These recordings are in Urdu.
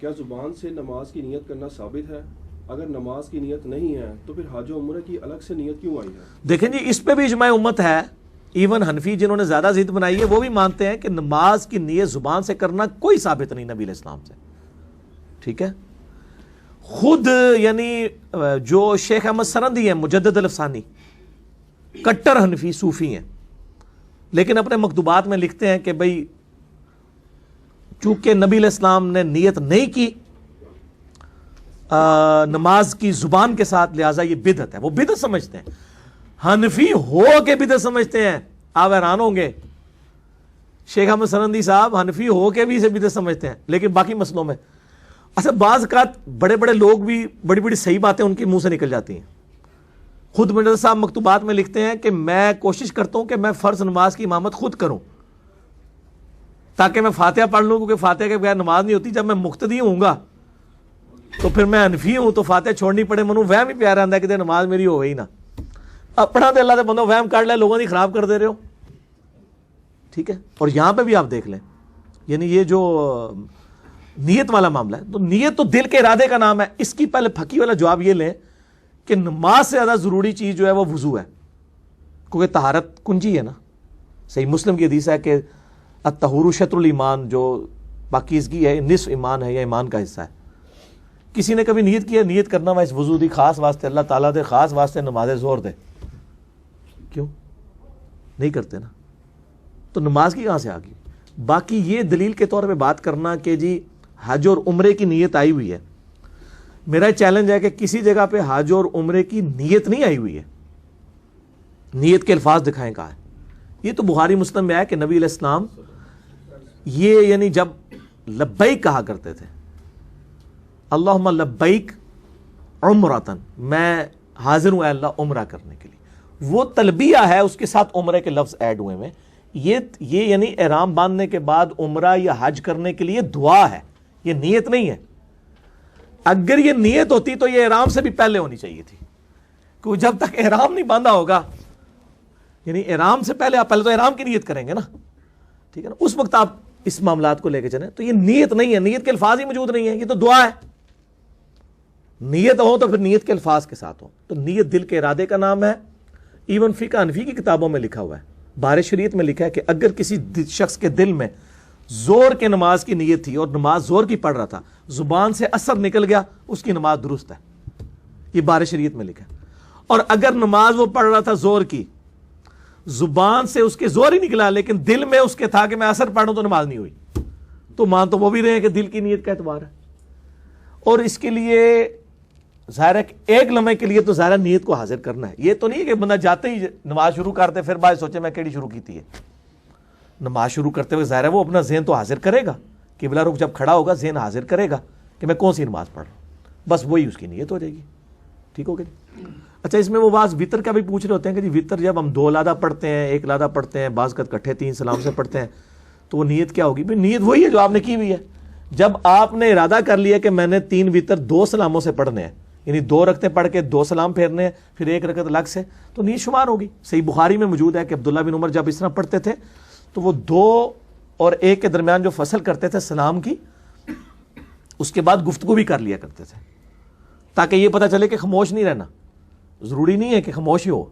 کیا زبان سے نماز کی نیت کرنا ثابت ہے؟ اگر نماز کی نیت نہیں ہے تو پھر حج و عمرہ کی الگ سے نیت کیوں آئی ہے؟ دیکھیں جی، اس پہ بھی اجماع امت ہے. ایون حنفی جنہوں نے زیادہ ضد بنائی ہے وہ بھی مانتے ہیں کہ نماز کی نیت زبان سے کرنا کوئی ثابت نہیں نبی علیہ السلام سے. ٹھیک ہے. خود یعنی جو شیخ احمد سرندی ہیں مجدد الافسانی، کٹر حنفی صوفی ہیں، لیکن اپنے مکتوبات میں لکھتے ہیں کہ بھئی چونکہ نبی علیہ السلام نے نیت نہیں کی نماز کی زبان کے ساتھ، لہٰذا یہ بدعت ہے. وہ بدعت سمجھتے ہیں. حنفی ہو کے بدعت سمجھتے ہیں. آپ حیران ہوں گے، شیخ احمد سرندی صاحب حنفی ہو کے بھی اسے بدعت سمجھتے ہیں، لیکن باقی مسئلوں میں اچھا بعض اوقات بڑے بڑے لوگ بھی بڑی بڑی صحیح باتیں ان کے منہ سے نکل جاتی ہیں. خود مرزا صاحب مکتوبات میں لکھتے ہیں کہ میں کوشش کرتا ہوں کہ میں فرض نماز کی امامت خود کروں تاکہ میں فاتحہ پڑھ لوں، کیونکہ فاتحہ کے بغیر نماز نہیں ہوتی. جب میں مقتدی ہوں گا تو پھر میں حنفی ہوں تو فاتحہ چھوڑنی پڑے، منو وہم ہی پیارا آتا ہے کہ نماز میری ہو گئی نا. اپنا تو اللہ دے بندو وہم کر لے، لوگوں کی خراب کر دے رہے ہو. ٹھیک ہے. اور یہاں پہ بھی آپ دیکھ لیں، یعنی یہ جو نیت والا معاملہ ہے، تو نیت تو دل کے ارادے کا نام ہے. اس کی پہلے پھکی والا جواب یہ لیں کہ نماز سے زیادہ ضروری چیز جو ہے وہ وضو ہے، کیونکہ طہارت کنجی ہے نا. صحیح مسلم کی حدیث ہے کہ الطہور شطر الایمان، جو پاکیزگی ہے نصف ایمان ہے یا ایمان کا حصہ ہے. کسی نے کبھی نیت کیا نیت کرنا میں اس وضو دی خاص واسطے اللہ تعالیٰ دے خاص واسطے نماز زور دے؟ کیوں نہیں کرتے نا؟ تو نماز کی کہاں سے آ گئی؟ باقی یہ دلیل کے طور پہ بات کرنا کہ جی حج اور عمرے کی نیت آئی ہوئی ہے، میرا چیلنج ہے کہ کسی جگہ پہ حج اور عمرے کی نیت نہیں آئی ہوئی ہے. نیت کے الفاظ دکھائیں کہاں ہے. یہ تو بخاری مسلم میں ہے کہ نبی علیہ السلام یہ یعنی جب لبیک کہا کرتے تھے، اللہم لبیک عمرتن، میں حاضر ہوں اے اللہ عمرہ کرنے کے لیے، وہ تلبیہ ہے، اس کے ساتھ عمرے کے لفظ ایڈ ہوئے ہیں. یہ یعنی احرام باندھنے کے بعد عمرہ یا حج کرنے کے لیے دعا ہے، یہ نیت نہیں ہے. اگر یہ نیت ہوتی تو یہ احرام سے بھی پہلے ہونی چاہیے تھی، کیونکہ جب تک احرام نہیں باندھا ہوگا، یعنی احرام سے پہلے آپ پہلے تو احرام کی نیت کریں گے نا. ٹھیک ہے نا. اس وقت آپ اس معاملات کو لے کے چلیں. تو یہ نیت نہیں ہے، نیت کے الفاظ ہی موجود نہیں ہیں، یہ تو دعا ہے. نیت ہو تو پھر نیت کے الفاظ کے ساتھ ہو. تو نیت دل کے ارادے کا نام ہے. ایون فقہ حنفی کی کتابوں میں لکھا ہوا ہے، بار شریعت میں لکھا ہے کہ اگر کسی شخص کے دل میں زور کے نماز کی نیت تھی اور نماز زور کی پڑھ رہا تھا، زبان سے اثر نکل گیا، اس کی نماز درست ہے. یہ بار شریعت میں لکھا ہے. اور اگر نماز وہ پڑھ رہا تھا زور کی، زبان سے اس کے زور ہی نکلا لیکن دل میں اس کے تھا کہ میں اثر پڑھوں، تو نماز نہیں ہوئی. تو مان تو وہ بھی رہے ہیں کہ دل کی نیت کا اعتبار ہے. اور اس کے لیے ظاہر ہے ایک لمحے کے لیے تو ظاہر نیت کو حاضر کرنا ہے. یہ تو نہیں کہ بندہ جاتے ہی نماز شروع کرتے پھر بعد سوچے میں کیڑی شروع کی تھی ہے. نماز شروع کرتے ہوئے ظاہر ہے وہ اپنا ذہن تو حاضر کرے گا، قبلہ رخ جب کھڑا ہوگا ذہن حاضر کرے گا کہ میں کون سی نماز پڑھ رہا ہوں، بس وہی اس کی نیت ہو جائے گی. ٹھیک ہو گیا. اچھا اس میں وہ بعض وطر کا بھی پوچھ رہے ہوتے ہیں کہ جی وطر جب ہم 2 لادہ پڑھتے ہیں، 1 لادہ پڑھتے ہیں، بعض کا اکٹھے 3 سلام سے پڑھتے ہیں، تو وہ نیت کیا ہوگی؟ بھئی نیت وہی ہے جو آپ نے کی ہوئی ہے. جب آپ نے ارادہ کر لیا کہ میں نے 3 وطر 2 سلاموں سے پڑھنے ہیں، یعنی 2 رکعتیں پڑھ کے 2 سلام پھیرنے ہیں، پھر 1 رکعت الگ سے، تو نیت شمار ہوگی. صحیح بخاری میں موجود ہے کہ عبداللہ بن عمر جب اس طرح پڑھتے تھے تو وہ 2 اور 1 کے درمیان جو فصل کرتے تھے سلام کی، اس کے بعد گفتگو بھی کر لیا کرتے تھے تاکہ یہ پتہ چلے کہ خاموش نہیں رہنا. ضروری نہیں ہے کہ خاموش ہی ہو.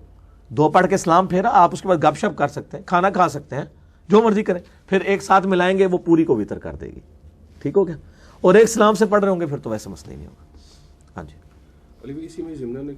2 پڑھ کے سلام پھیرا، آپ اس کے بعد گپ شپ کر سکتے ہیں، کھانا کھا سکتے ہیں، جو مرضی کریں، پھر ایک ساتھ ملائیں گے وہ پوری کو وطر کر دے گی. ٹھیک ہو گیا. اور 1 سلام سے پڑھ رہے ہوں گے پھر تو ویسے مسئلہ ہی نہیں ہوگا. ہاں جی. اسی میں ضمن